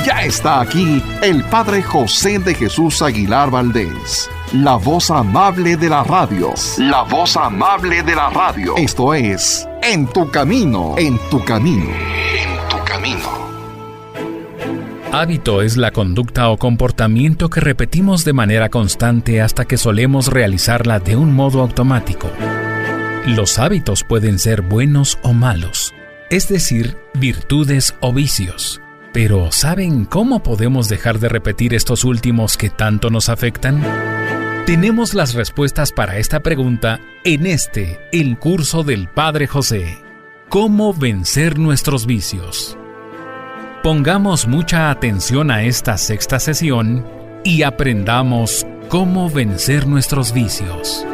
Ya está aquí el Padre José de Jesús Aguilar Valdés, la voz amable de la radio. La voz amable de la radio. Esto es En tu Camino, en tu Camino, en tu Camino. Hábito es la conducta o comportamiento que repetimos de manera constante hasta que solemos realizarla de un modo automático. Los hábitos pueden ser buenos o malos, es decir, virtudes o vicios. Pero ¿saben cómo podemos dejar de repetir estos últimos que tanto nos afectan? Tenemos las respuestas para esta pregunta en el curso del Padre José. ¿Cómo vencer nuestros vicios? Pongamos mucha atención a esta sexta sesión y aprendamos cómo vencer nuestros vicios.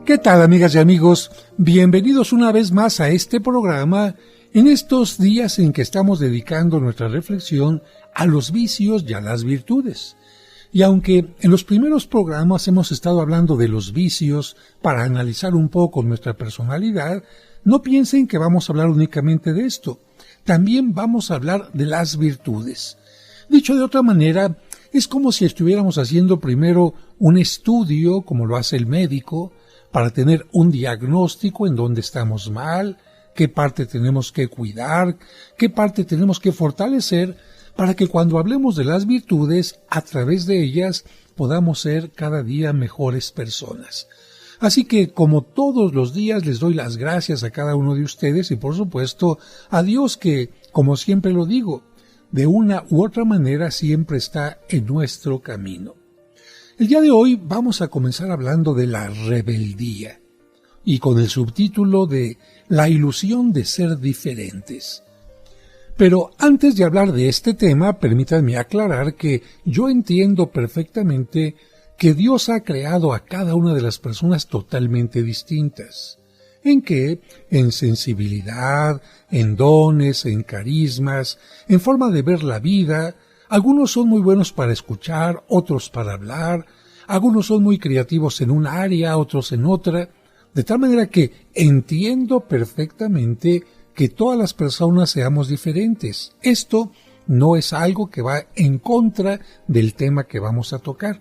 ¿Qué tal, amigas y amigos? Bienvenidos una vez más a este programa en estos días en que estamos dedicando nuestra reflexión a los vicios y a las virtudes. Y aunque en los primeros programas hemos estado hablando de los vicios para analizar un poco nuestra personalidad, no piensen que vamos a hablar únicamente de esto. También vamos a hablar de las virtudes. Dicho de otra manera, es como si estuviéramos haciendo primero un estudio, como lo hace el médico, para tener un diagnóstico en dónde estamos mal, qué parte tenemos que cuidar, qué parte tenemos que fortalecer, para que cuando hablemos de las virtudes, a través de ellas podamos ser cada día mejores personas. Así que, como todos los días, les doy las gracias a cada uno de ustedes y, por supuesto, a Dios que, como siempre lo digo, de una u otra manera siempre está en nuestro camino. El día de hoy vamos a comenzar hablando de la rebeldía y con el subtítulo de La ilusión de ser diferentes. Pero antes de hablar de este tema, permítanme aclarar que yo entiendo perfectamente que Dios ha creado a cada una de las personas totalmente distintas. ¿En qué? En sensibilidad, en dones, en carismas, en forma de ver la vida. Algunos son muy buenos para escuchar, otros para hablar, algunos son muy creativos en un área, otros en otra, de tal manera que entiendo perfectamente que todas las personas seamos diferentes. Esto no es algo que va en contra del tema que vamos a tocar.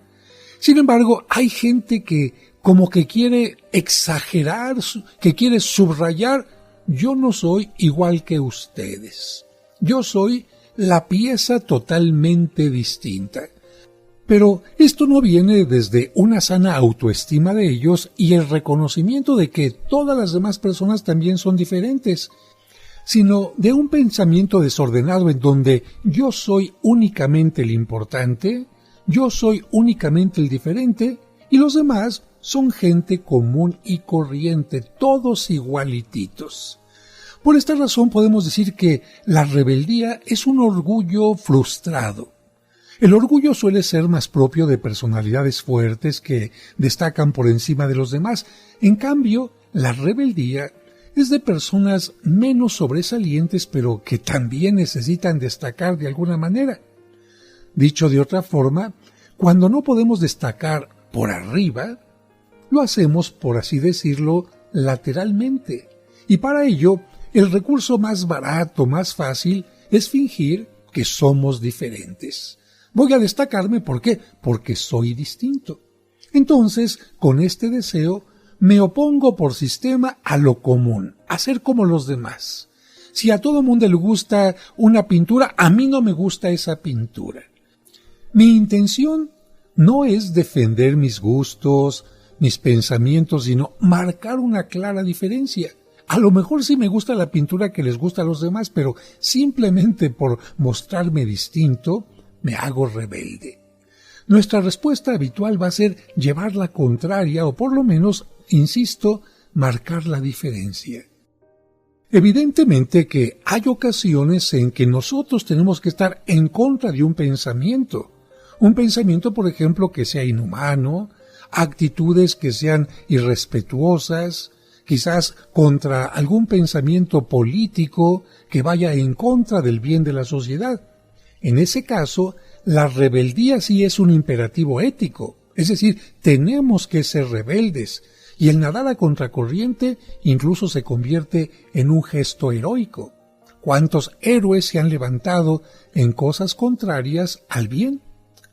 Sin embargo, hay gente que como que quiere exagerar, que quiere subrayar, yo no soy igual que ustedes. Yo soy la pieza totalmente distinta. Pero esto no viene desde una sana autoestima de ellos y el reconocimiento de que todas las demás personas también son diferentes, sino de un pensamiento desordenado en donde yo soy únicamente el importante, yo soy únicamente el diferente y los demás son gente común y corriente, todos igualititos. Por esta razón podemos decir que la rebeldía es un orgullo frustrado. El orgullo suele ser más propio de personalidades fuertes que destacan por encima de los demás. En cambio, la rebeldía es de personas menos sobresalientes pero que también necesitan destacar de alguna manera. Dicho de otra forma, cuando no podemos destacar por arriba, lo hacemos, por así decirlo, lateralmente. Y para ello, el recurso más barato, más fácil, es fingir que somos diferentes. Voy a destacarme, ¿por qué? Porque soy distinto. Entonces, con este deseo, me opongo por sistema a lo común, a ser como los demás. Si a todo mundo le gusta una pintura, a mí no me gusta esa pintura. Mi intención no es defender mis gustos, mis pensamientos, sino marcar una clara diferencia. A lo mejor sí me gusta la pintura que les gusta a los demás, pero simplemente por mostrarme distinto, me hago rebelde. Nuestra respuesta habitual va a ser llevar la contraria o por lo menos, insisto, marcar la diferencia. Evidentemente que hay ocasiones en que nosotros tenemos que estar en contra de un pensamiento, por ejemplo, que sea inhumano, actitudes que sean irrespetuosas, quizás contra algún pensamiento político que vaya en contra del bien de la sociedad. En ese caso, la rebeldía sí es un imperativo ético, es decir, tenemos que ser rebeldes, y el nadar a contracorriente incluso se convierte en un gesto heroico. ¿Cuántos héroes se han levantado en cosas contrarias al bien?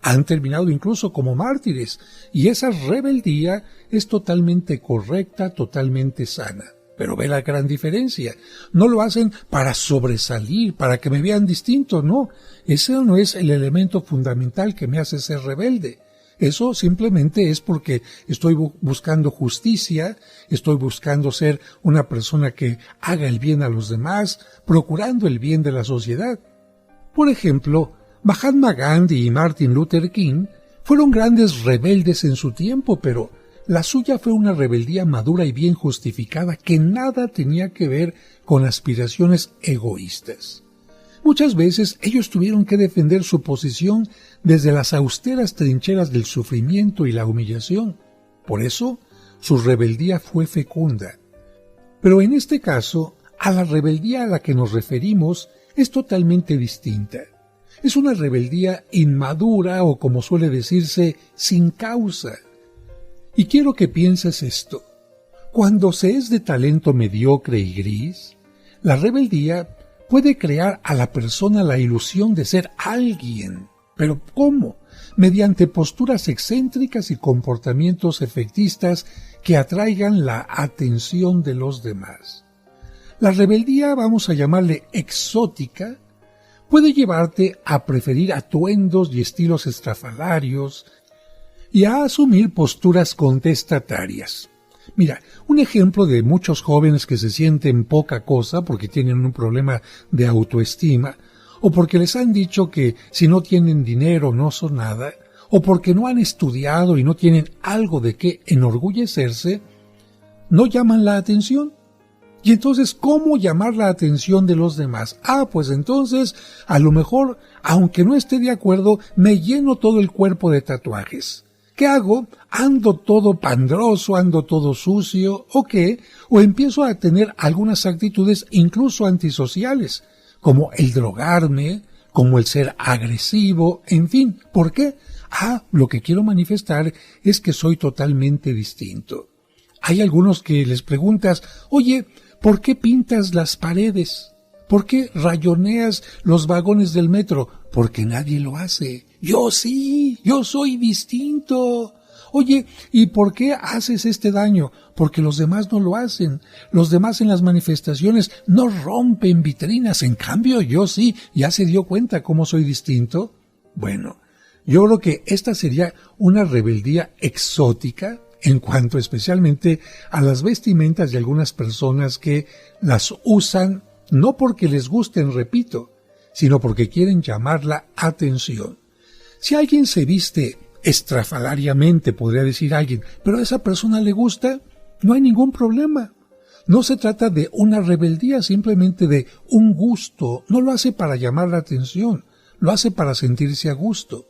Han terminado incluso como mártires, y esa rebeldía es totalmente correcta, totalmente sana. Pero ve la gran diferencia. No lo hacen para sobresalir, para que me vean distinto, no. Ese no es el elemento fundamental que me hace ser rebelde. Eso simplemente es porque estoy buscando justicia, estoy buscando ser una persona que haga el bien a los demás, procurando el bien de la sociedad. Por ejemplo, Mahatma Gandhi y Martin Luther King fueron grandes rebeldes en su tiempo, pero la suya fue una rebeldía madura y bien justificada que nada tenía que ver con aspiraciones egoístas. Muchas veces ellos tuvieron que defender su posición desde las austeras trincheras del sufrimiento y la humillación. Por eso, su rebeldía fue fecunda. Pero en este caso, a la rebeldía a la que nos referimos es totalmente distinta. Es una rebeldía inmadura o, como suele decirse, sin causa. Y quiero que pienses esto. Cuando se es de talento mediocre y gris, la rebeldía puede crear a la persona la ilusión de ser alguien. ¿Pero cómo? Mediante posturas excéntricas y comportamientos efectistas que atraigan la atención de los demás. La rebeldía, vamos a llamarle exótica, puede llevarte a preferir atuendos y estilos estrafalarios y a asumir posturas contestatarias. Mira, un ejemplo de muchos jóvenes que se sienten poca cosa porque tienen un problema de autoestima, o porque les han dicho que si no tienen dinero no son nada, o porque no han estudiado y no tienen algo de qué enorgullecerse, no llaman la atención. Y entonces, ¿cómo llamar la atención de los demás? Pues entonces, a lo mejor, aunque no esté de acuerdo, me lleno todo el cuerpo de tatuajes. ¿Qué hago? ¿Ando todo pandroso, ando todo sucio, o qué? O empiezo a tener algunas actitudes incluso antisociales, como el drogarme, como el ser agresivo, en fin. ¿Por qué? Lo que quiero manifestar es que soy totalmente distinto. Hay algunos que les preguntas, oye, ¿por qué pintas las paredes? ¿Por qué rayoneas los vagones del metro? Porque nadie lo hace. Yo sí, yo soy distinto. Oye, ¿y por qué haces este daño? Porque los demás no lo hacen. Los demás en las manifestaciones no rompen vitrinas. En cambio, yo sí. ¿Ya se dio cuenta cómo soy distinto? Bueno, yo creo que esta sería una rebeldía exótica en cuanto especialmente a las vestimentas de algunas personas que las usan no porque les gusten, repito, sino porque quieren llamar la atención. Si alguien se viste estrafalariamente, podría decir alguien, pero a esa persona le gusta, no hay ningún problema. No se trata de una rebeldía, simplemente de un gusto. No lo hace para llamar la atención, lo hace para sentirse a gusto.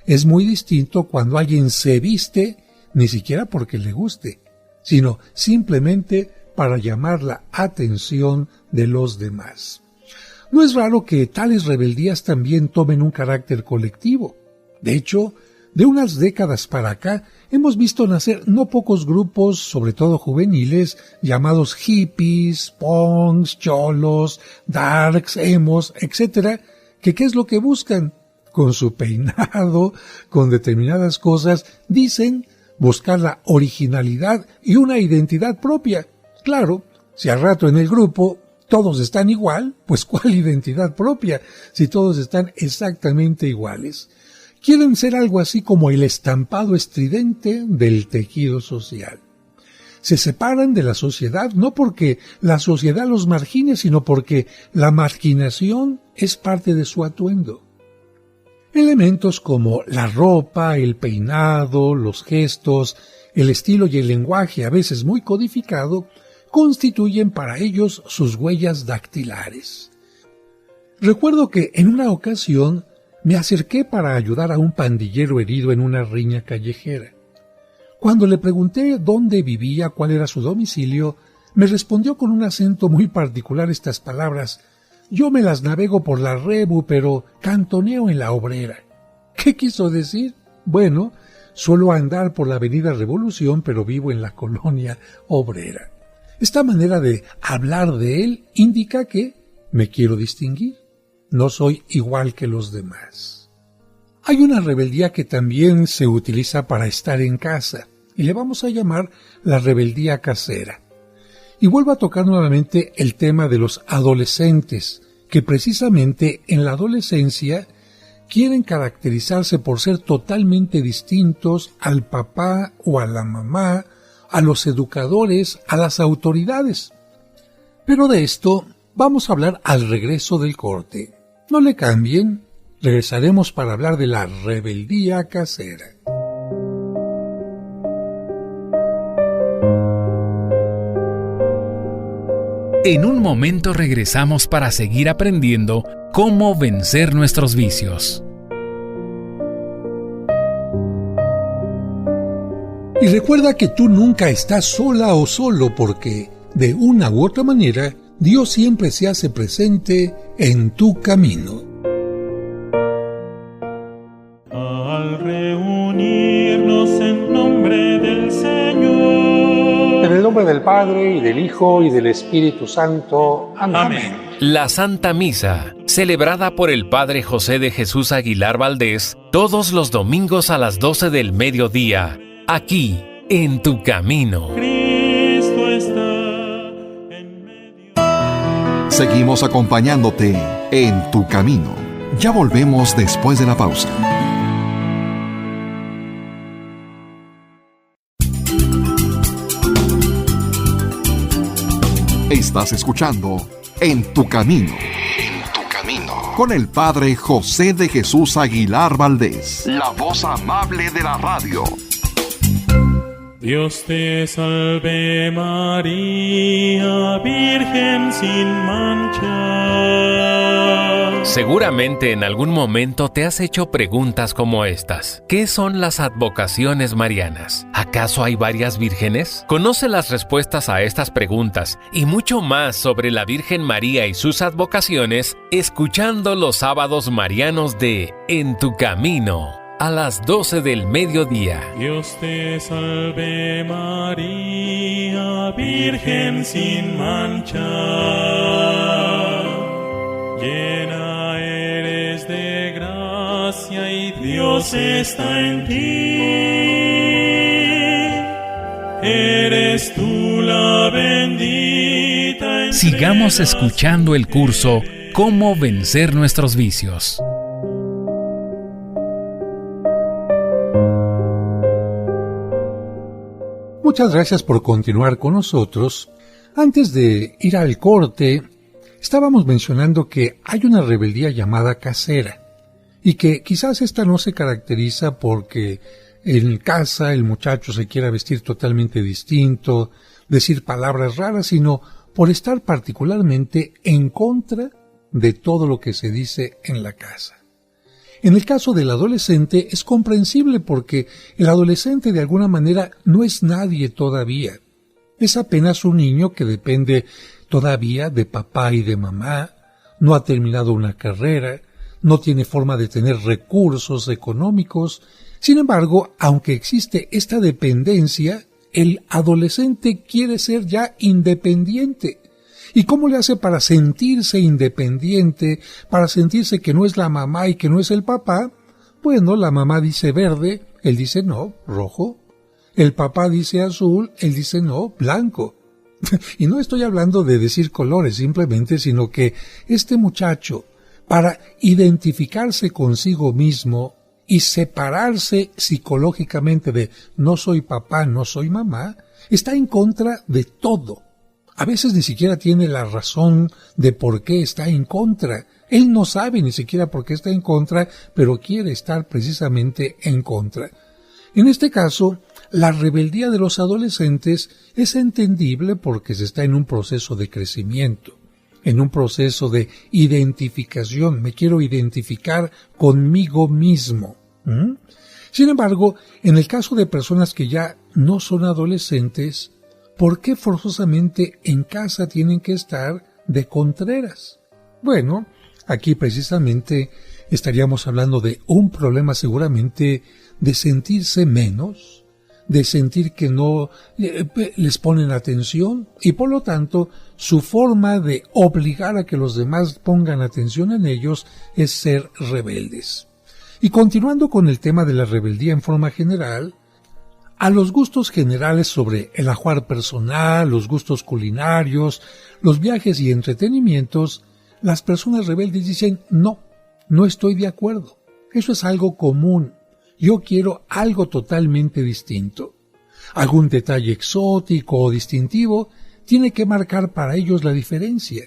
Es muy distinto cuando alguien se viste, ni siquiera porque le guste, sino simplemente para llamar la atención de los demás. No es raro que tales rebeldías también tomen un carácter colectivo. De hecho, de unas décadas para acá, hemos visto nacer no pocos grupos, sobre todo juveniles, llamados hippies, punks, cholos, darks, emos, etc., que ¿qué es lo que buscan? Con su peinado, con determinadas cosas, dicen buscar la originalidad y una identidad propia. Claro, si al rato en el grupo todos están igual, pues ¿cuál identidad propia? Si todos están exactamente iguales. Quieren ser algo así como el estampado estridente del tejido social. Se separan de la sociedad no porque la sociedad los margine, sino porque la marginación es parte de su atuendo. Elementos como la ropa, el peinado, los gestos, el estilo y el lenguaje, a veces muy codificado, constituyen para ellos sus huellas dactilares. Recuerdo que en una ocasión me acerqué para ayudar a un pandillero herido en una riña callejera. Cuando le pregunté dónde vivía, cuál era su domicilio, me respondió con un acento muy particular estas palabras: yo me las navego por la Rebu, pero cantoneo en la Obrera. ¿Qué quiso decir? Bueno, suelo andar por la Avenida Revolución, pero vivo en la colonia obrera. Esta manera de hablar de él indica que me quiero distinguir. No soy igual que los demás. Hay una rebeldía que también se utiliza para estar en casa, y le vamos a llamar la rebeldía casera. Y vuelvo a tocar nuevamente el tema de los adolescentes, que precisamente en la adolescencia quieren caracterizarse por ser totalmente distintos al papá o a la mamá, a los educadores, a las autoridades. Pero de esto vamos a hablar al regreso del corte. No le cambien, regresaremos para hablar de la rebeldía casera. En un momento regresamos para seguir aprendiendo cómo vencer nuestros vicios. Y recuerda que tú nunca estás sola o solo porque, de una u otra manera, Dios siempre se hace presente en tu camino. Al reunirnos en nombre del Señor. En el nombre del Padre, y del Hijo, y del Espíritu Santo. Amén. La Santa Misa, celebrada por el Padre José de Jesús Aguilar Valdés, todos los domingos a las 12 del mediodía, aquí, en tu camino. Cristo está en medio. Seguimos acompañándote en tu camino. Ya volvemos después de la pausa. Estás escuchando En tu camino. En tu camino. Con el Padre José de Jesús Aguilar Valdés, la voz amable de la radio. Dios te salve María, Virgen sin mancha. Seguramente en algún momento te has hecho preguntas como estas. ¿Qué son las advocaciones marianas? ¿Acaso hay varias vírgenes? Conoce las respuestas a estas preguntas y mucho más sobre la Virgen María y sus advocaciones escuchando los sábados marianos de En tu camino, a las 12 del mediodía. Dios te salve María, Virgen sin mancha. Llena eres de gracia y Dios está en ti. Eres tú la bendita entre Sigamos las escuchando el curso Cómo vencer nuestros vicios. Muchas gracias por continuar con nosotros. Antes de ir al corte, estábamos mencionando que hay una rebeldía llamada casera y que quizás esta no se caracteriza porque en casa el muchacho se quiera vestir totalmente distinto, decir palabras raras, sino por estar particularmente en contra de todo lo que se dice en la casa. En el caso del adolescente es comprensible porque el adolescente de alguna manera no es nadie todavía. Es apenas un niño que depende todavía de papá y de mamá, no ha terminado una carrera, no tiene forma de tener recursos económicos. Sin embargo, aunque existe esta dependencia, el adolescente quiere ser ya independiente. ¿Y cómo le hace para sentirse independiente, para sentirse que no es la mamá y que no es el papá? Bueno, la mamá dice verde, él dice no, rojo. El papá dice azul, él dice no, blanco. Y no estoy hablando de decir colores simplemente, sino que este muchacho, para identificarse consigo mismo y separarse psicológicamente de no soy papá, no soy mamá, está en contra de todo. A veces ni siquiera tiene la razón de por qué está en contra. Él no sabe ni siquiera por qué está en contra, pero quiere estar precisamente en contra. En este caso, la rebeldía de los adolescentes es entendible porque se está en un proceso de crecimiento, en un proceso de identificación. Me quiero identificar conmigo mismo. Sin embargo, en el caso de personas que ya no son adolescentes, ¿por qué forzosamente en casa tienen que estar de contreras? Bueno, aquí precisamente estaríamos hablando de un problema seguramente de sentirse menos, de sentir que no les ponen atención y por lo tanto su forma de obligar a que los demás pongan atención en ellos es ser rebeldes. Y continuando con el tema de la rebeldía en forma general, a los gustos generales sobre el ajuar personal, los gustos culinarios, los viajes y entretenimientos, las personas rebeldes dicen no estoy de acuerdo. Eso es algo común. Yo quiero algo totalmente distinto. Algún detalle exótico o distintivo tiene que marcar para ellos la diferencia.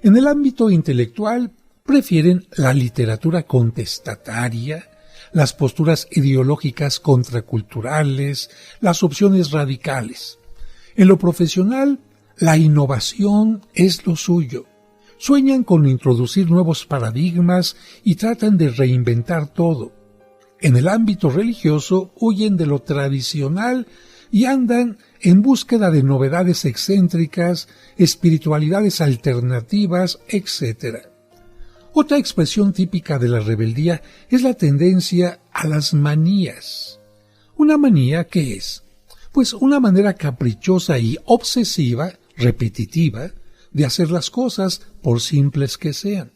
En el ámbito intelectual, prefieren la literatura contestataria, las posturas ideológicas contraculturales, las opciones radicales. En lo profesional, la innovación es lo suyo. Sueñan con introducir nuevos paradigmas y tratan de reinventar todo. En el ámbito religioso, huyen de lo tradicional y andan en búsqueda de novedades excéntricas, espiritualidades alternativas, etc. Otra expresión típica de la rebeldía es la tendencia a las manías. ¿Una manía qué es? Pues una manera caprichosa y obsesiva, repetitiva, de hacer las cosas por simples que sean.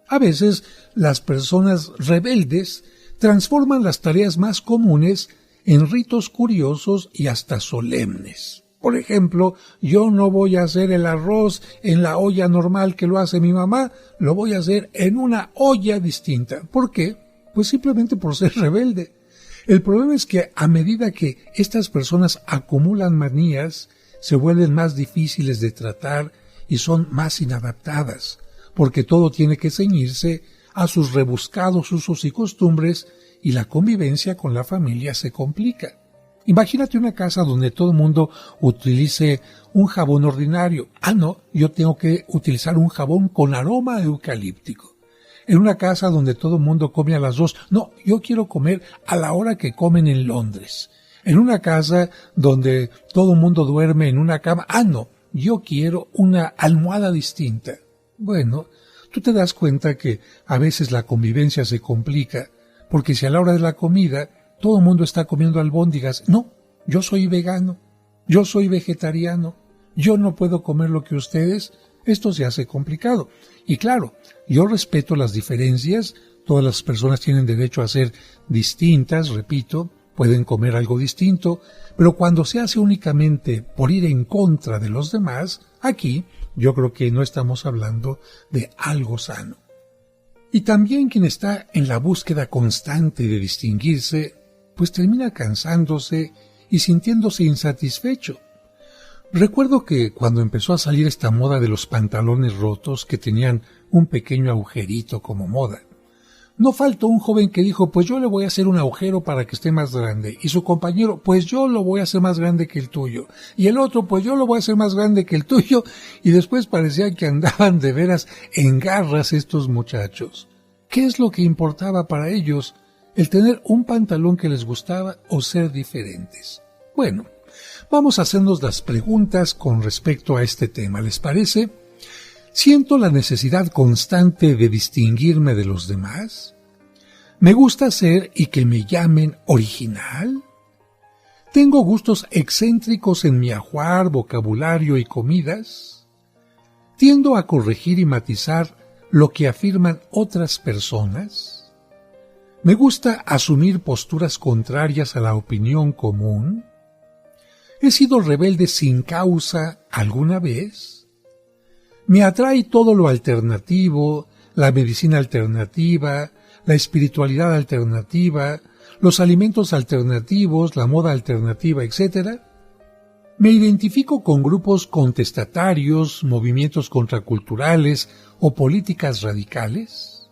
A veces las personas rebeldes transforman las tareas más comunes en ritos curiosos y hasta solemnes. Por ejemplo, yo no voy a hacer el arroz en la olla normal que lo hace mi mamá, lo voy a hacer en una olla distinta. ¿Por qué? Pues simplemente por ser rebelde. El problema es que a medida que estas personas acumulan manías, se vuelven más difíciles de tratar y son más inadaptadas, porque todo tiene que ceñirse a sus rebuscados usos y costumbres y la convivencia con la familia se complica. Imagínate una casa donde todo el mundo utilice un jabón ordinario. No, yo tengo que utilizar un jabón con aroma eucalíptico. En una casa donde todo el mundo come a las 2. No, yo quiero comer a la hora que comen en Londres. En una casa donde todo el mundo duerme en una cama. No, yo quiero una almohada distinta. Bueno, tú te das cuenta que a veces la convivencia se complica, porque si a la hora de la comida todo el mundo está comiendo albóndigas, no, yo soy vegano, yo soy vegetariano, yo no puedo comer lo que ustedes, esto se hace complicado. Y claro, yo respeto las diferencias, todas las personas tienen derecho a ser distintas, repito, pueden comer algo distinto, pero cuando se hace únicamente por ir en contra de los demás, aquí yo creo que no estamos hablando de algo sano. Y también quien está en la búsqueda constante de distinguirse, pues termina cansándose y sintiéndose insatisfecho. Recuerdo que cuando empezó a salir esta moda de los pantalones rotos que tenían un pequeño agujerito como moda, no faltó un joven que dijo, pues yo le voy a hacer un agujero para que esté más grande. Y su compañero, pues yo lo voy a hacer más grande que el tuyo. Y el otro, pues yo lo voy a hacer más grande que el tuyo. Y después parecía que andaban de veras en garras estos muchachos. ¿Qué es lo que importaba para ellos? ¿El tener un pantalón que les gustaba o ser diferentes? Bueno, vamos a hacernos las preguntas con respecto a este tema, ¿les parece? ¿Siento la necesidad constante de distinguirme de los demás? ¿Me gusta ser y que me llamen original? ¿Tengo gustos excéntricos en mi ajuar, vocabulario y comidas? ¿Tiendo a corregir y matizar lo que afirman otras personas? ¿Me gusta asumir posturas contrarias a la opinión común? ¿He sido rebelde sin causa alguna vez? ¿Me atrae todo lo alternativo, la medicina alternativa, la espiritualidad alternativa, los alimentos alternativos, la moda alternativa, etc.? ¿Me identifico con grupos contestatarios, movimientos contraculturales o políticas radicales?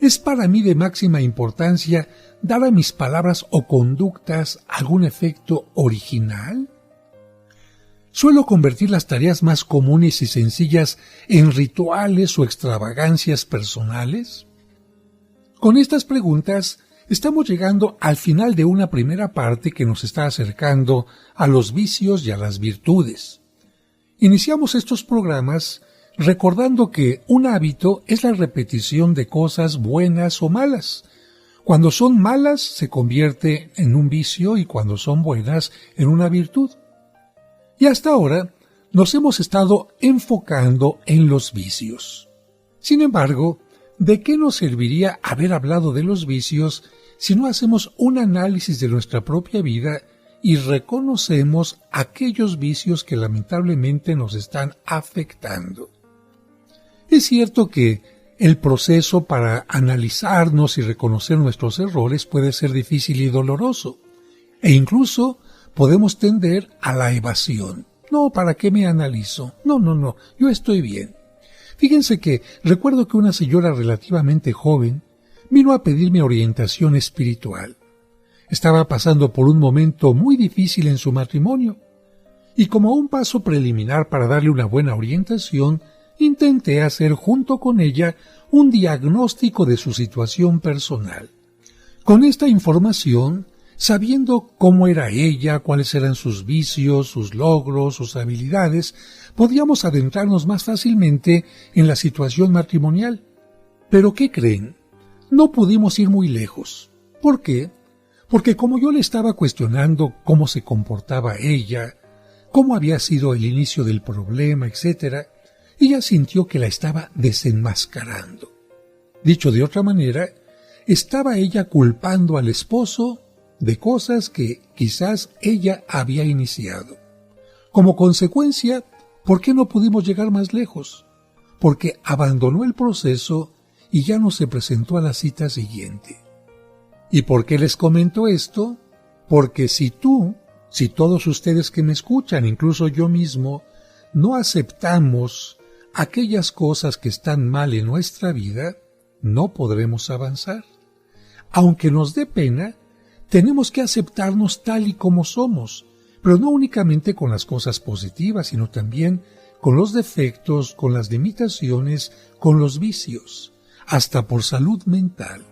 ¿Es para mí de máxima importancia dar a mis palabras o conductas algún efecto original? ¿Suelo convertir las tareas más comunes y sencillas en rituales o extravagancias personales? Con estas preguntas estamos llegando al final de una primera parte que nos está acercando a los vicios y a las virtudes. Iniciamos estos programas recordando que un hábito es la repetición de cosas buenas o malas. Cuando son malas se convierte en un vicio y cuando son buenas en una virtud. Y hasta ahora nos hemos estado enfocando en los vicios. Sin embargo, ¿de qué nos serviría haber hablado de los vicios si no hacemos un análisis de nuestra propia vida y reconocemos aquellos vicios que lamentablemente nos están afectando? Es cierto que el proceso para analizarnos y reconocer nuestros errores puede ser difícil y doloroso, e incluso podemos tender a la evasión. No, ¿para qué me analizo? No, yo estoy bien. Fíjense que recuerdo que una señora relativamente joven vino a pedirme orientación espiritual. Estaba pasando por un momento muy difícil en su matrimonio, y como un paso preliminar para darle una buena orientación, intenté hacer junto con ella un diagnóstico de su situación personal. Con esta información, sabiendo cómo era ella, cuáles eran sus vicios, sus logros, sus habilidades, podíamos adentrarnos más fácilmente en la situación matrimonial. Pero ¿qué creen? No pudimos ir muy lejos. ¿Por qué? Porque como yo le estaba cuestionando cómo se comportaba ella, cómo había sido el inicio del problema, etc., ella sintió que la estaba desenmascarando. Dicho de otra manera, estaba ella culpando al esposo de cosas que quizás ella había iniciado. Como consecuencia, ¿por qué no pudimos llegar más lejos? Porque abandonó el proceso y ya no se presentó a la cita siguiente. ¿Y por qué les comento esto? Porque si todos ustedes que me escuchan, incluso yo mismo, no aceptamos aquellas cosas que están mal en nuestra vida, no podremos avanzar. Aunque nos dé pena, tenemos que aceptarnos tal y como somos, pero no únicamente con las cosas positivas, sino también con los defectos, con las limitaciones, con los vicios, hasta por salud mental.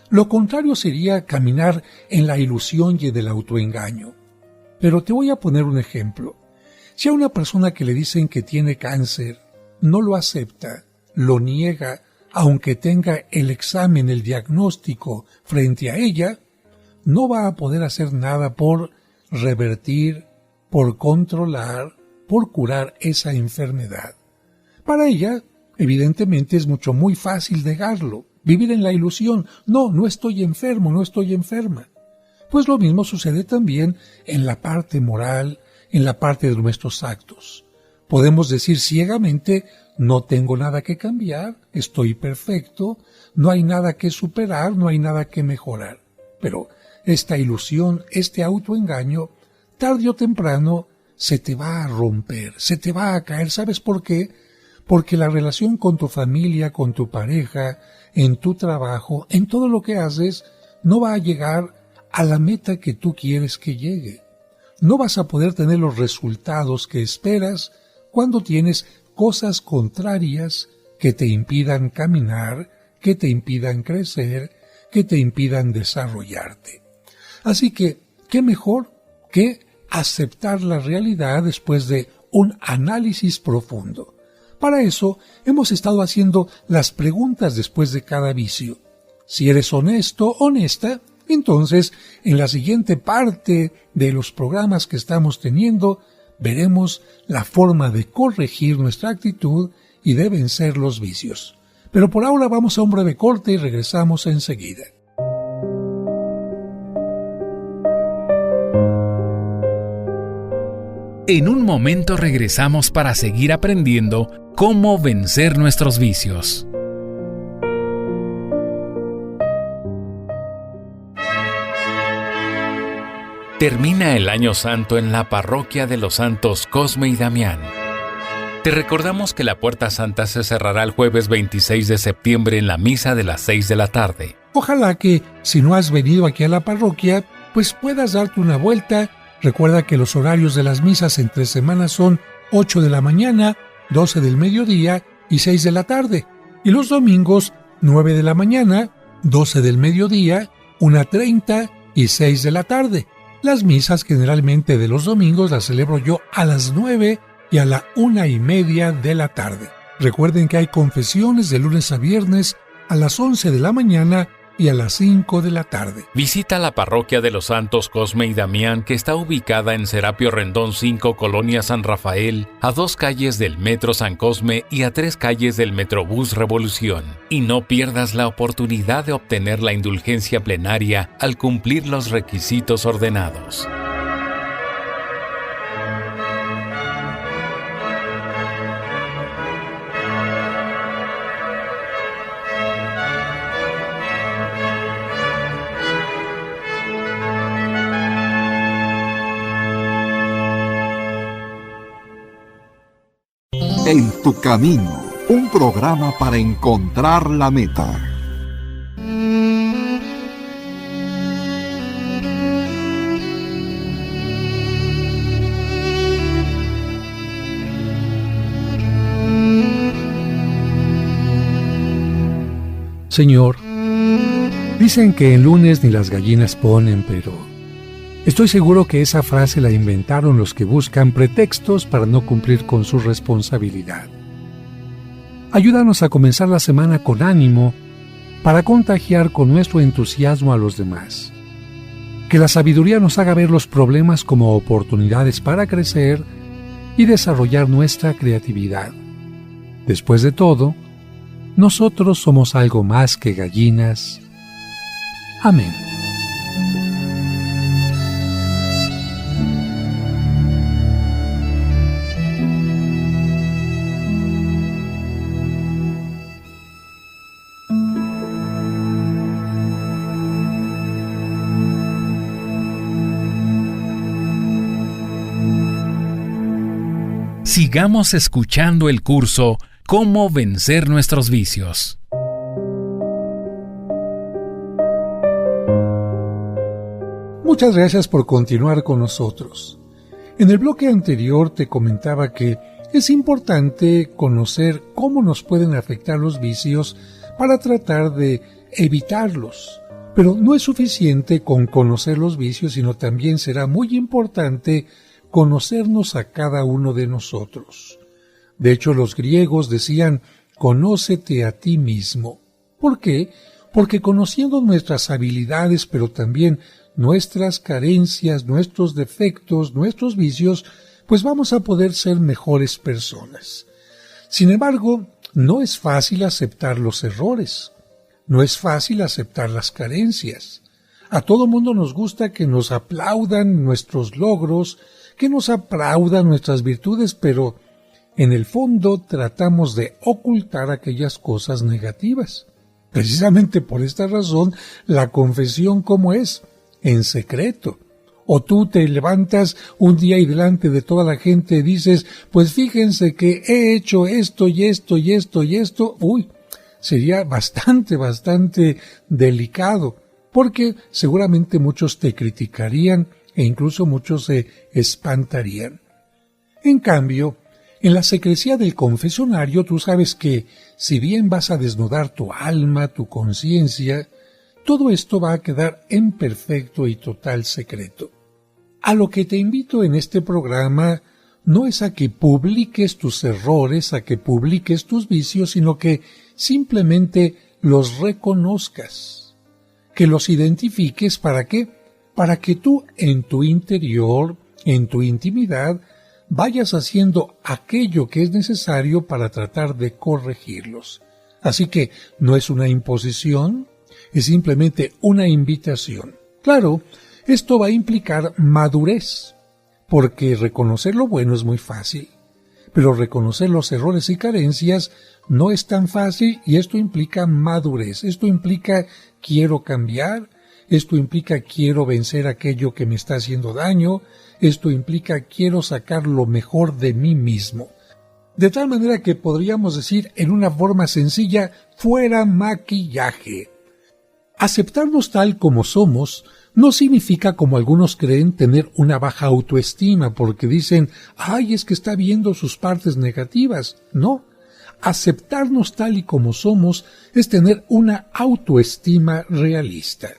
Lo contrario sería caminar en la ilusión y del autoengaño. Pero te voy a poner un ejemplo. Si a una persona que le dicen que tiene cáncer no lo acepta, lo niega, aunque tenga el examen, el diagnóstico frente a ella, no va a poder hacer nada por revertir, por controlar, por curar esa enfermedad. Para ella, evidentemente, es muy fácil negarlo, vivir en la ilusión. No estoy enfermo, no estoy enferma. Pues lo mismo sucede también en la parte moral, en la parte de nuestros actos. Podemos decir ciegamente, no tengo nada que cambiar, estoy perfecto, no hay nada que superar, no hay nada que mejorar. Pero esta ilusión, este autoengaño, tarde o temprano se te va a romper, se te va a caer. ¿Sabes por qué? Porque la relación con tu familia, con tu pareja, en tu trabajo, en todo lo que haces, no va a llegar a la meta que tú quieres que llegue. No vas a poder tener los resultados que esperas cuando tienes cosas contrarias que te impidan caminar, que te impidan crecer, que te impidan desarrollarte. Así que, ¿qué mejor que aceptar la realidad después de un análisis profundo? Para eso hemos estado haciendo las preguntas después de cada vicio. Si eres honesto, honesta, entonces en la siguiente parte de los programas que estamos teniendo veremos la forma de corregir nuestra actitud y de vencer los vicios. Pero por ahora vamos a un breve corte y regresamos enseguida. En un momento regresamos para seguir aprendiendo cómo vencer nuestros vicios. Termina el Año Santo en la parroquia de los santos Cosme y Damián. Te recordamos que la Puerta Santa se cerrará el jueves 26 de septiembre en la misa de las 6 de la tarde. Ojalá que, si no has venido aquí a la parroquia, pues puedas darte una vuelta. Recuerda que los horarios de las misas entre semanas son 8 de la mañana, 12 del mediodía y 6 de la tarde. Y los domingos, 9 de la mañana, 12 del mediodía, 1:30 y 6 de la tarde. Las misas generalmente de los domingos las celebro yo a las 9 y a la 1:30 de la tarde. Recuerden que hay confesiones de lunes a viernes a las 11 de la mañana y a las 5 de la tarde. Visita la parroquia de los Santos Cosme y Damián, que está ubicada en Serapio Rendón 5, Colonia San Rafael, a 2 calles del Metro San Cosme y a 3 calles del Metrobús Revolución. Y no pierdas la oportunidad de obtener la indulgencia plenaria al cumplir los requisitos ordenados. En tu camino, un programa para encontrar la meta. Señor, dicen que el lunes ni las gallinas ponen, pero estoy seguro que esa frase la inventaron los que buscan pretextos para no cumplir con su responsabilidad. Ayúdanos a comenzar la semana con ánimo para contagiar con nuestro entusiasmo a los demás. Que la sabiduría nos haga ver los problemas como oportunidades para crecer y desarrollar nuestra creatividad. Después de todo, nosotros somos algo más que gallinas. Amén. Sigamos escuchando el curso Cómo vencer nuestros vicios. Muchas gracias por continuar con nosotros. En el bloque anterior te comentaba que es importante conocer cómo nos pueden afectar los vicios para tratar de evitarlos. Pero no es suficiente con conocer los vicios, sino también será muy importante conocernos a cada uno de nosotros. De hecho, los griegos decían, conócete a ti mismo. ¿Por qué? Porque conociendo nuestras habilidades, pero también nuestras carencias, nuestros defectos, nuestros vicios, pues vamos a poder ser mejores personas. Sin embargo, no es fácil aceptar los errores. No es fácil aceptar las carencias. A todo mundo nos gusta que nos aplaudan nuestros logros, que nos aplaudan nuestras virtudes, pero en el fondo tratamos de ocultar aquellas cosas negativas. Precisamente por esta razón, la confesión, ¿cómo es? En secreto. O tú te levantas un día y delante de toda la gente dices, pues fíjense que he hecho esto y esto y esto y esto. Uy, sería bastante delicado, porque seguramente muchos te criticarían e incluso muchos se espantarían. En cambio, en la secrecía del confesionario tú sabes que, si bien vas a desnudar tu alma, tu conciencia, todo esto va a quedar en perfecto y total secreto. A lo que te invito en este programa no es a que publiques tus errores, a que publiques tus vicios, sino que simplemente los reconozcas, que los identifiques. ¿Para qué? Para que tú en tu interior, en tu intimidad, vayas haciendo aquello que es necesario para tratar de corregirlos. Así que no es una imposición, es simplemente una invitación. Claro, esto va a implicar madurez, porque reconocer lo bueno es muy fácil, pero reconocer los errores y carencias no es tan fácil, y esto implica madurez. Esto implica quiero cambiar, esto implica quiero vencer aquello que me está haciendo daño, esto implica quiero sacar lo mejor de mí mismo. De tal manera que podríamos decir en una forma sencilla, fuera maquillaje. Aceptarnos tal como somos no significa, como algunos creen, tener una baja autoestima porque dicen, ay, es que está viendo sus partes negativas. No, aceptarnos tal y como somos es tener una autoestima realista.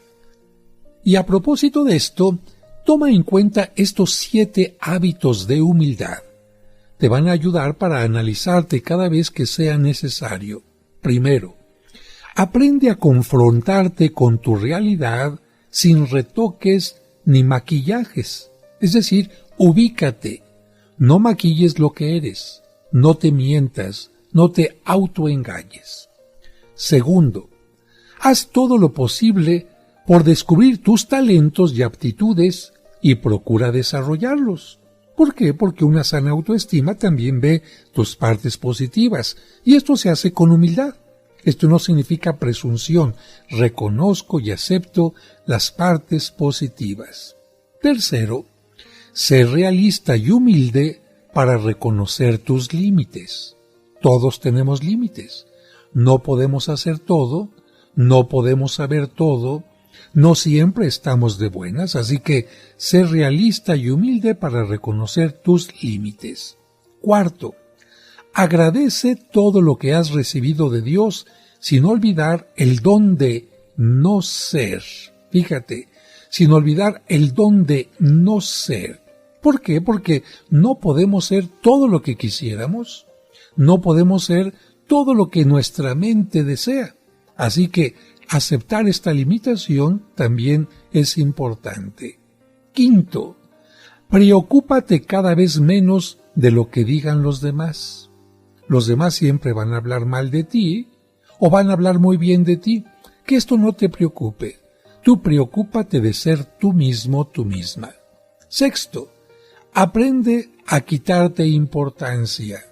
Y a propósito de esto, toma en cuenta estos 7 hábitos de humildad. te van a ayudar para analizarte cada vez que sea necesario. Primero, aprende a confrontarte con tu realidad sin retoques ni maquillajes. Es decir, ubícate. No maquilles lo que eres. No te mientas. No te autoengañes. Segundo, haz todo lo posible por descubrir tus talentos y aptitudes y procura desarrollarlos. ¿Por qué? Porque una sana autoestima también ve tus partes positivas y esto se hace con humildad. Esto no significa presunción. Reconozco y acepto las partes positivas. Tercero, sé realista y humilde para reconocer tus límites. Todos tenemos límites. No podemos hacer todo, no podemos saber todo, no siempre estamos de buenas, así que sé realista y humilde para reconocer tus límites. Cuarto, agradece todo lo que has recibido de Dios sin olvidar el don de no ser. Fíjate, sin olvidar el don de no ser. ¿Por qué? Porque no podemos ser todo lo que quisiéramos, no podemos ser todo lo que nuestra mente desea. Así que aceptar esta limitación también es importante. Quinto, preocúpate cada vez menos de lo que digan los demás. Los demás siempre van a hablar mal de ti o van a hablar muy bien de ti. Que esto no te preocupe. Tú preocúpate de ser tú mismo, tú misma. Sexto, aprende a quitarte importancia.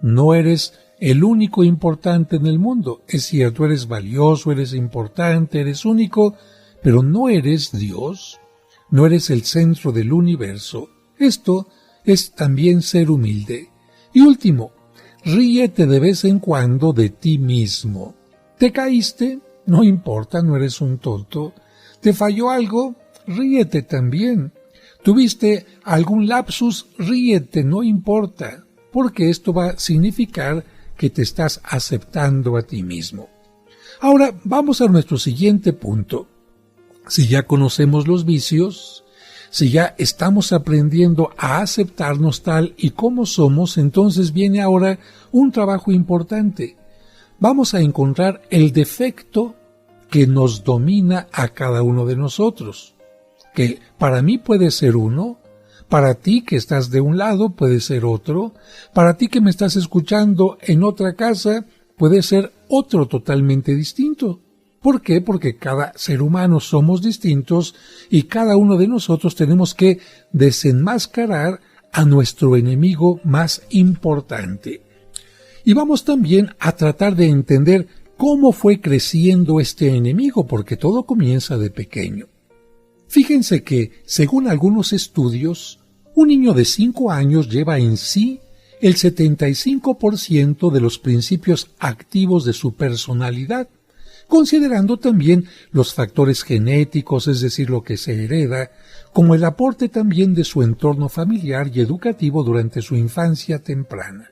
No eres el único importante en el mundo. Es cierto, eres valioso, eres importante, eres único, pero no eres Dios, no eres el centro del universo. Esto es también ser humilde. Y último, ríete de vez en cuando de ti mismo. ¿Te caíste? No importa, no eres un tonto. ¿Te falló algo? Ríete también. ¿Tuviste algún lapsus? Ríete, no importa, porque esto va a significar que te estás aceptando a ti mismo. Ahora vamos a nuestro siguiente punto. Si ya conocemos los vicios, si ya estamos aprendiendo a aceptarnos tal y como somos, entonces viene ahora un trabajo importante. Vamos a encontrar el defecto que nos domina a cada uno de nosotros, que para mí puede ser uno, para ti que estás de un lado puede ser otro, para ti que me estás escuchando en otra casa puede ser otro totalmente distinto. ¿Por qué? Porque cada ser humano somos distintos y cada uno de nosotros tenemos que desenmascarar a nuestro enemigo más importante. Y vamos también a tratar de entender cómo fue creciendo este enemigo, porque todo comienza de pequeño. Fíjense que, según algunos estudios, un niño de 5 años lleva en sí el 75% de los principios activos de su personalidad, considerando también los factores genéticos, es decir, lo que se hereda, como el aporte también de su entorno familiar y educativo durante su infancia temprana.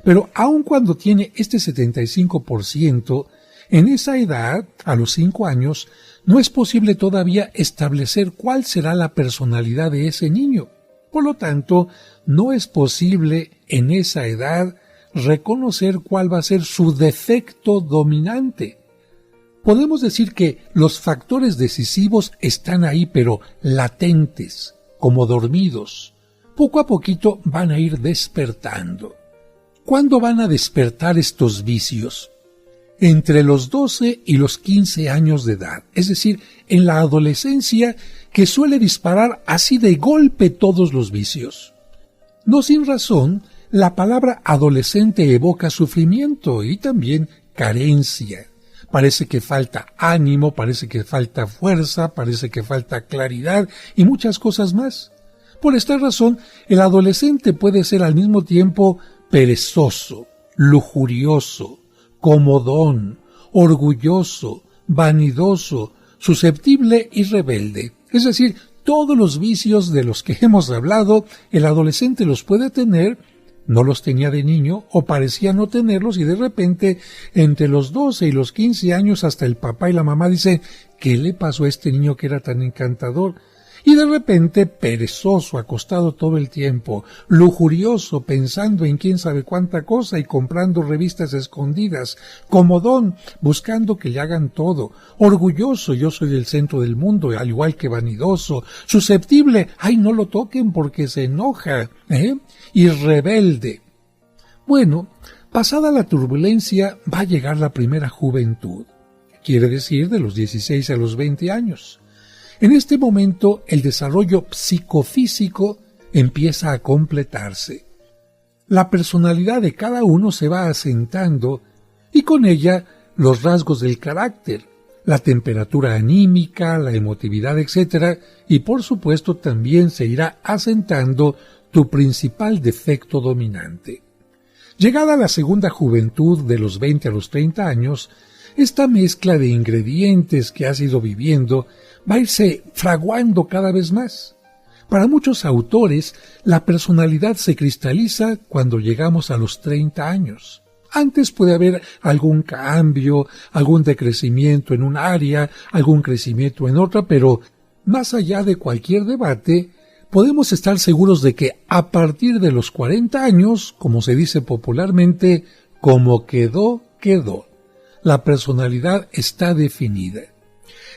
Pero aun cuando tiene este 75%, en esa edad, a los 5 años, no es posible todavía establecer cuál será la personalidad de ese niño. Por lo tanto, no es posible en esa edad reconocer cuál va a ser su defecto dominante. Podemos decir que los factores decisivos están ahí, pero latentes, como dormidos. Poco a poquito van a ir despertando. ¿Cuándo van a despertar estos vicios? Entre los 12 y los 15 años de edad, es decir, en la adolescencia, que suele disparar así de golpe todos los vicios. No sin razón, la palabra adolescente evoca sufrimiento y también carencia. Parece que falta ánimo, parece que falta fuerza, parece que falta claridad y muchas cosas más. Por esta razón, el adolescente puede ser al mismo tiempo perezoso, lujurioso, comodón, orgulloso, vanidoso, susceptible y rebelde. Es decir, todos los vicios de los que hemos hablado, el adolescente los puede tener, no los tenía de niño o parecía no tenerlos y de repente entre los 12 y los 15 años hasta el papá y la mamá dicen, ¿qué le pasó a este niño que era tan encantador? Y de repente, perezoso, acostado todo el tiempo, lujurioso, pensando en quién sabe cuánta cosa y comprando revistas escondidas, comodón, buscando que le hagan todo, orgulloso, yo soy el centro del mundo, al igual que vanidoso, susceptible, ay, no lo toquen porque se enoja, y rebelde. Bueno, pasada la turbulencia va a llegar la primera juventud, quiere decir de los 16 a los 20 años. En este momento el desarrollo psicofísico empieza a completarse. La personalidad de cada uno se va asentando y con ella los rasgos del carácter, la temperatura anímica, la emotividad, etc. Y por supuesto también se irá asentando tu principal defecto dominante. Llegada la segunda juventud de los 20 a los 30 años, esta mezcla de ingredientes que has ido viviendo va a irse fraguando cada vez más. Para muchos autores, la personalidad se cristaliza cuando llegamos a los 30 años. Antes puede haber algún cambio, algún decrecimiento en un área, algún crecimiento en otra, pero más allá de cualquier debate, podemos estar seguros de que a partir de los 40 años, como se dice popularmente, como quedó, quedó. La personalidad está definida.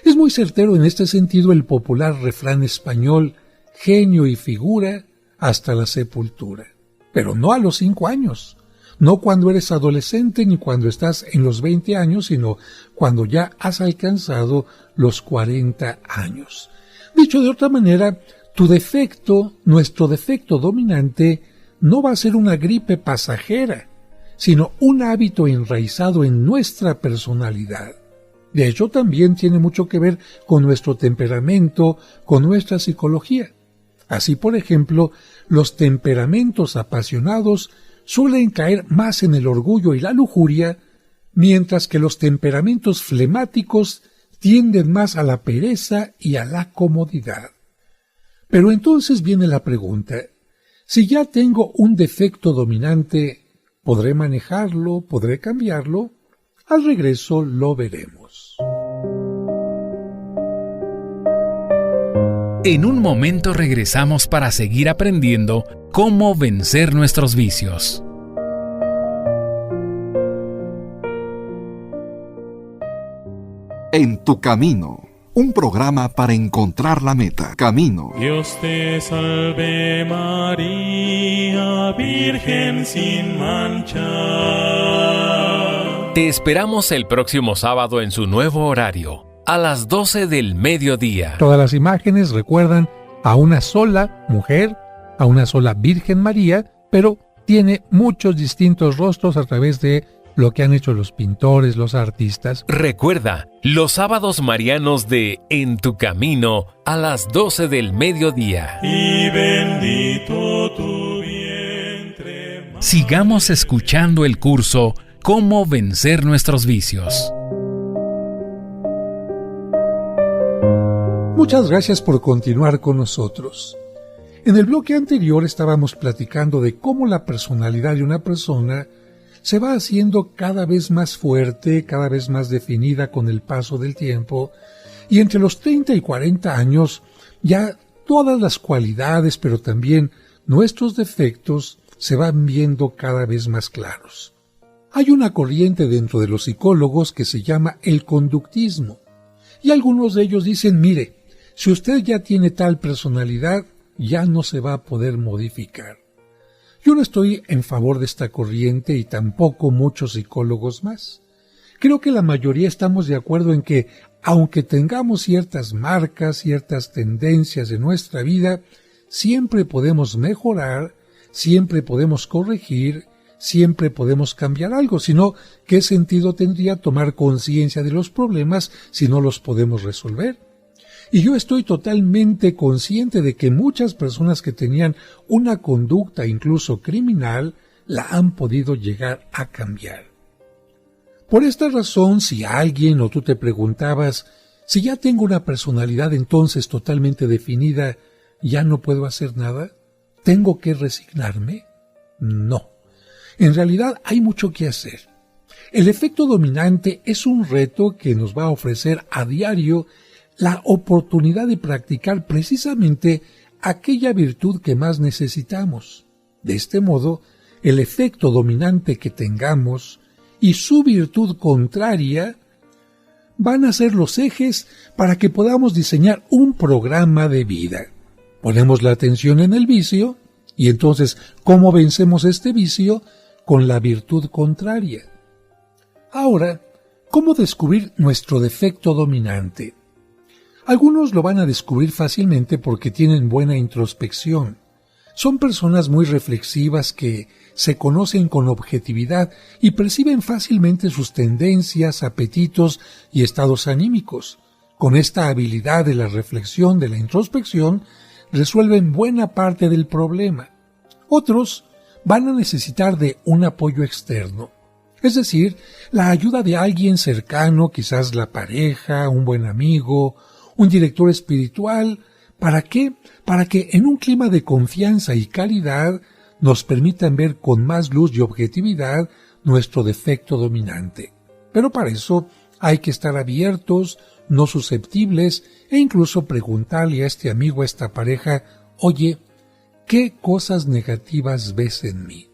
Es muy certero en este sentido el popular refrán español, genio y figura hasta la sepultura. Pero no a los 5 años, no cuando eres adolescente ni cuando estás en los 20 años, sino cuando ya has alcanzado los 40 años. Dicho de otra manera, tu defecto, nuestro defecto dominante, no va a ser una gripe pasajera, sino un hábito enraizado en nuestra personalidad. De hecho, también tiene mucho que ver con nuestro temperamento, con nuestra psicología. Así, por ejemplo, los temperamentos apasionados suelen caer más en el orgullo y la lujuria, mientras que los temperamentos flemáticos tienden más a la pereza y a la comodidad. Pero entonces viene la pregunta, si ya tengo un defecto dominante, ¿podré manejarlo? ¿Podré cambiarlo? Al regreso lo veremos. En un momento regresamos para seguir aprendiendo cómo vencer nuestros vicios. En tu camino, un programa para encontrar la meta. Camino. Dios te salve María, Virgen sin mancha. Te esperamos el próximo sábado en su nuevo horario, a las 12 del mediodía. Todas las imágenes recuerdan a una sola mujer, a una sola Virgen María, pero tiene muchos distintos rostros a través de lo que han hecho los pintores, los artistas. Recuerda, los sábados marianos de En tu Camino a las 12 del mediodía. Y bendito tu vientre. Sigamos escuchando el curso Cómo vencer nuestros vicios. Muchas gracias por continuar con nosotros. En el bloque anterior estábamos platicando de cómo la personalidad de una persona se va haciendo cada vez más fuerte, cada vez más definida con el paso del tiempo, y entre los 30 y 40 años ya todas las cualidades, pero también nuestros defectos, se van viendo cada vez más claros. Hay una corriente dentro de los psicólogos que se llama el conductismo, y algunos de ellos dicen, mire, si usted ya tiene tal personalidad, ya no se va a poder modificar. Yo no estoy en favor de esta corriente y tampoco muchos psicólogos más. Creo que la mayoría estamos de acuerdo en que, aunque tengamos ciertas marcas, ciertas tendencias en nuestra vida, siempre podemos mejorar, siempre podemos corregir, siempre podemos cambiar algo, sino ¿qué sentido tendría tomar conciencia de los problemas si no los podemos resolver? Y yo estoy totalmente consciente de que muchas personas que tenían una conducta incluso criminal la han podido llegar a cambiar. Por esta razón, si alguien o tú te preguntabas, si ya tengo una personalidad entonces totalmente definida, ¿ya no puedo hacer nada? ¿Tengo que resignarme? No. En realidad hay mucho que hacer. El efecto dominante es un reto que nos va a ofrecer a diario la oportunidad de practicar precisamente aquella virtud que más necesitamos. De este modo, el efecto dominante que tengamos y su virtud contraria van a ser los ejes para que podamos diseñar un programa de vida. Ponemos la atención en el vicio y entonces, ¿cómo vencemos este vicio? Con la virtud contraria. Ahora, ¿cómo descubrir nuestro defecto dominante? Algunos lo van a descubrir fácilmente porque tienen buena introspección. Son personas muy reflexivas que se conocen con objetividad y perciben fácilmente sus tendencias, apetitos y estados anímicos. Con esta habilidad de la reflexión, de la introspección, resuelven buena parte del problema. Otros van a necesitar de un apoyo externo, es decir, la ayuda de alguien cercano, quizás la pareja, un buen amigo, un director espiritual. ¿Para qué? Para que en un clima de confianza y calidad nos permitan ver con más luz y objetividad nuestro defecto dominante. Pero para eso hay que estar abiertos, no susceptibles, e incluso preguntarle a este amigo, a esta pareja, oye, ¿qué cosas negativas ves en mí?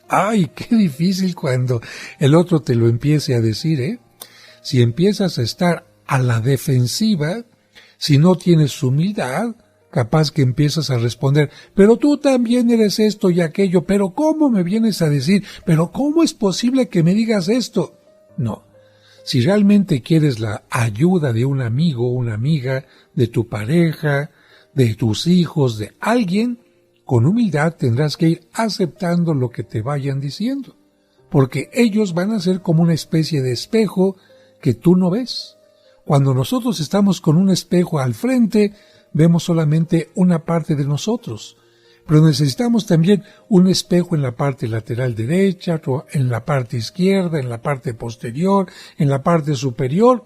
¡Ay, qué difícil cuando el otro te lo empiece a decir, ¿eh? Si empiezas a estar a la defensiva, si no tienes humildad, capaz que empiezas a responder, pero tú también eres esto y aquello, pero ¿cómo me vienes a decir? ¿Pero cómo es posible que me digas esto? No. Si realmente quieres la ayuda de un amigo o una amiga, de tu pareja, de tus hijos, de alguien, con humildad tendrás que ir aceptando lo que te vayan diciendo, porque ellos van a ser como una especie de espejo que tú no ves. Cuando nosotros estamos con un espejo al frente, vemos solamente una parte de nosotros, pero necesitamos también un espejo en la parte lateral derecha, en la parte izquierda, en la parte posterior, en la parte superior,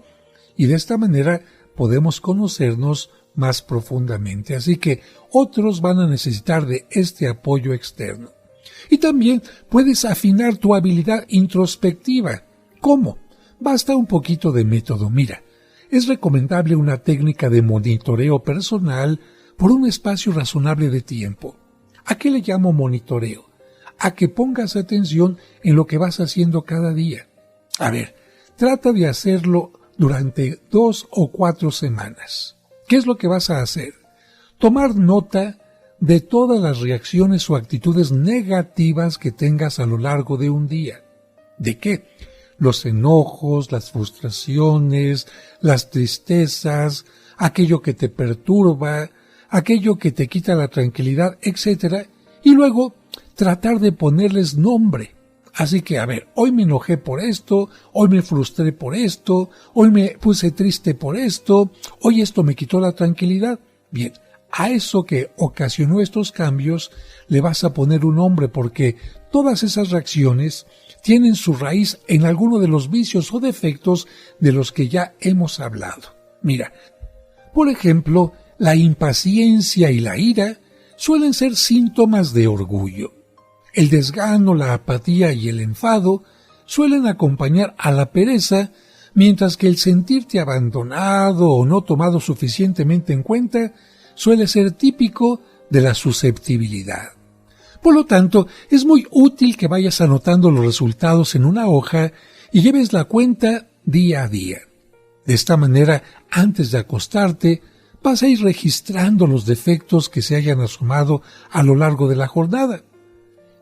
y de esta manera podemos conocernos más profundamente. Así que otros van a necesitar de este apoyo externo. Y también puedes afinar tu habilidad introspectiva. ¿Cómo? Basta un poquito de método. Mira, es recomendable una técnica de monitoreo personal por un espacio razonable de tiempo. ¿A qué le llamo monitoreo? A que pongas atención en lo que vas haciendo cada día. A ver, trata de hacerlo durante 2 o 4 semanas. ¿Qué es lo que vas a hacer? Tomar nota de todas las reacciones o actitudes negativas que tengas a lo largo de un día. ¿De qué? Los enojos, las frustraciones, las tristezas, aquello que te perturba, aquello que te quita la tranquilidad, etc. Y luego tratar de ponerles nombre. Así que, a ver, hoy me enojé por esto, hoy me frustré por esto, hoy me puse triste por esto, hoy esto me quitó la tranquilidad. Bien, a eso que ocasionó estos cambios le vas a poner un nombre, porque todas esas reacciones tienen su raíz en alguno de los vicios o defectos de los que ya hemos hablado. Mira, por ejemplo, la impaciencia y la ira suelen ser síntomas de orgullo. El desgano, la apatía y el enfado suelen acompañar a la pereza, mientras que el sentirte abandonado o no tomado suficientemente en cuenta suele ser típico de la susceptibilidad. Por lo tanto, es muy útil que vayas anotando los resultados en una hoja y lleves la cuenta día a día. De esta manera, antes de acostarte, vas a ir registrando los defectos que se hayan asomado a lo largo de la jornada.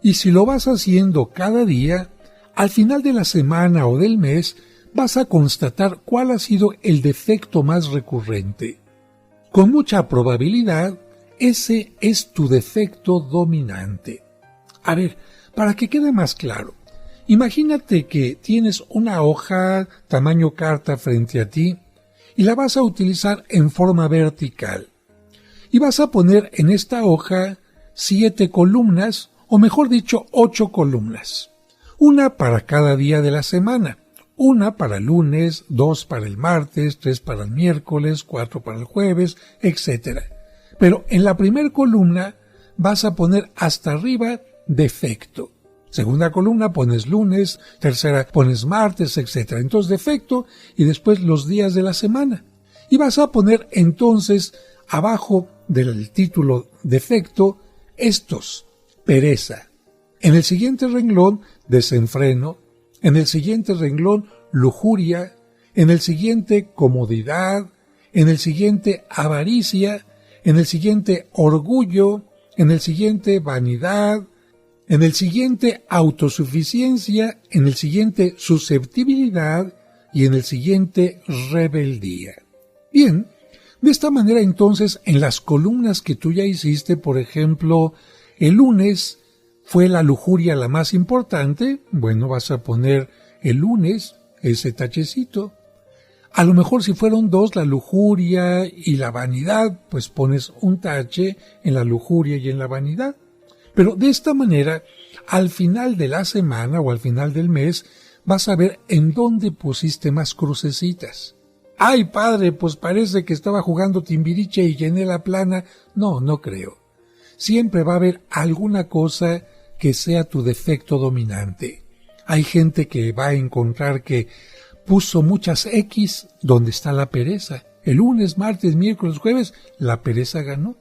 Y si lo vas haciendo cada día, al final de la semana o del mes, vas a constatar cuál ha sido el defecto más recurrente. Con mucha probabilidad, ese es tu defecto dominante. A ver, para que quede más claro, imagínate que tienes una hoja tamaño carta frente a ti y la vas a utilizar en forma vertical. Y vas a poner en esta hoja 7 columnas, o mejor dicho, 8 columnas. Una para cada día de la semana. Una para el lunes, 2 para el martes, 3 para el miércoles, 4 para el jueves, etc. Pero en la primera columna vas a poner hasta arriba defecto. Segunda columna pones lunes, tercera pones martes, etc. Entonces defecto y después los días de la semana. Y vas a poner entonces abajo del título defecto estos: pereza. En el siguiente renglón, desenfreno. En el siguiente renglón, lujuria. En el siguiente, comodidad. En el siguiente, avaricia. En el siguiente, orgullo. En el siguiente, vanidad. En el siguiente, autosuficiencia. En el siguiente, susceptibilidad. Y en el siguiente, rebeldía. Bien, de esta manera entonces, en las columnas que tú ya hiciste, por ejemplo, el lunes fue la lujuria la más importante, bueno, vas a poner el lunes ese tachecito. A lo mejor si fueron dos, la lujuria y la vanidad, pues pones un tache en la lujuria y en la vanidad. Pero de esta manera, al final de la semana o al final del mes, vas a ver en dónde pusiste más crucecitas. ¡Ay, padre, pues parece que estaba jugando Timbiriche y llené la plana! No, no creo. Siempre va a haber alguna cosa que sea tu defecto dominante. Hay gente que va a encontrar que puso muchas X donde está la pereza. El lunes, martes, miércoles, jueves, la pereza ganó.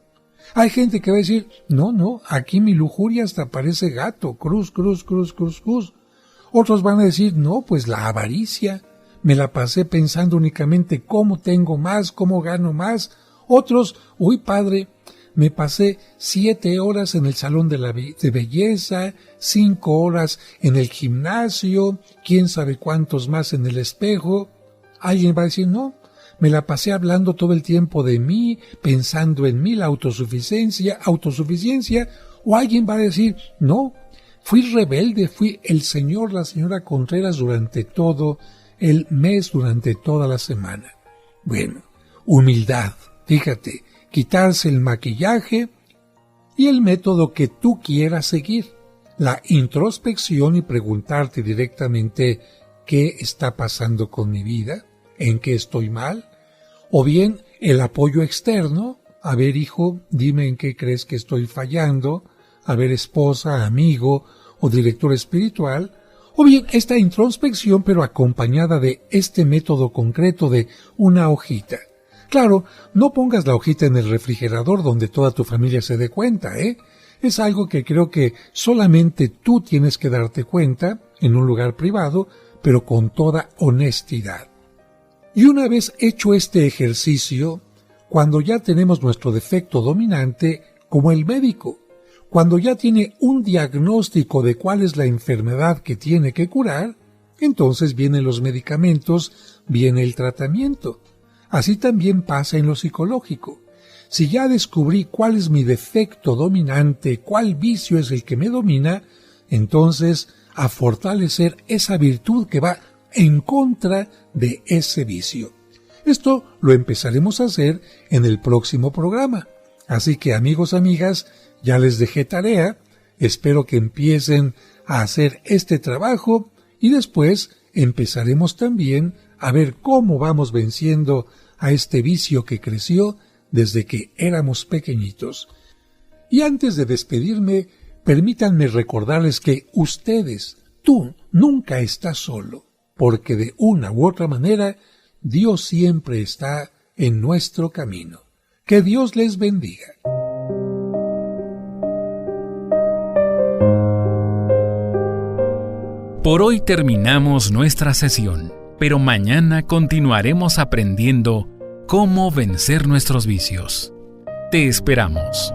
Hay gente que va a decir, no, aquí mi lujuria hasta parece gato, cruz, cruz, cruz, cruz, cruz. Otros van a decir, no, pues la avaricia. Me la pasé pensando únicamente cómo tengo más, cómo gano más. Otros, uy padre, me pasé 7 horas en el salón de belleza, 5 horas en el gimnasio, quién sabe cuántos más en el espejo. Alguien va a decir, no, me la pasé hablando todo el tiempo de mí, pensando en mí, la autosuficiencia. O alguien va a decir, no, fui rebelde, fui el señor, la señora Contreras durante todo el mes, durante toda la semana. Bueno, humildad, fíjate, quitarse el maquillaje y el método que tú quieras seguir, la introspección y preguntarte directamente qué está pasando con mi vida, en qué estoy mal, o bien el apoyo externo, a ver hijo, dime en qué crees que estoy fallando, a ver esposa, amigo o director espiritual, o bien esta introspección pero acompañada de este método concreto de una hojita. Claro, no pongas la hojita en el refrigerador donde toda tu familia se dé cuenta, ¿eh? Es algo que creo que solamente tú tienes que darte cuenta en un lugar privado, pero con toda honestidad. Y una vez hecho este ejercicio, cuando ya tenemos nuestro defecto dominante, como el médico, cuando ya tiene un diagnóstico de cuál es la enfermedad que tiene que curar, entonces vienen los medicamentos, viene el tratamiento. Así también pasa en lo psicológico. Si ya descubrí cuál es mi defecto dominante, cuál vicio es el que me domina, entonces a fortalecer esa virtud que va en contra de ese vicio. Esto lo empezaremos a hacer en el próximo programa. Así que amigos, amigas, ya les dejé tarea, espero que empiecen a hacer este trabajo y después empezaremos también a ver cómo vamos venciendo a este vicio que creció desde que éramos pequeñitos. Y antes de despedirme, permítanme recordarles que ustedes, tú, nunca estás solo, porque de una u otra manera, Dios siempre está en nuestro camino. Que Dios les bendiga. Por hoy terminamos nuestra sesión, pero mañana continuaremos aprendiendo cómo vencer nuestros vicios. Te esperamos.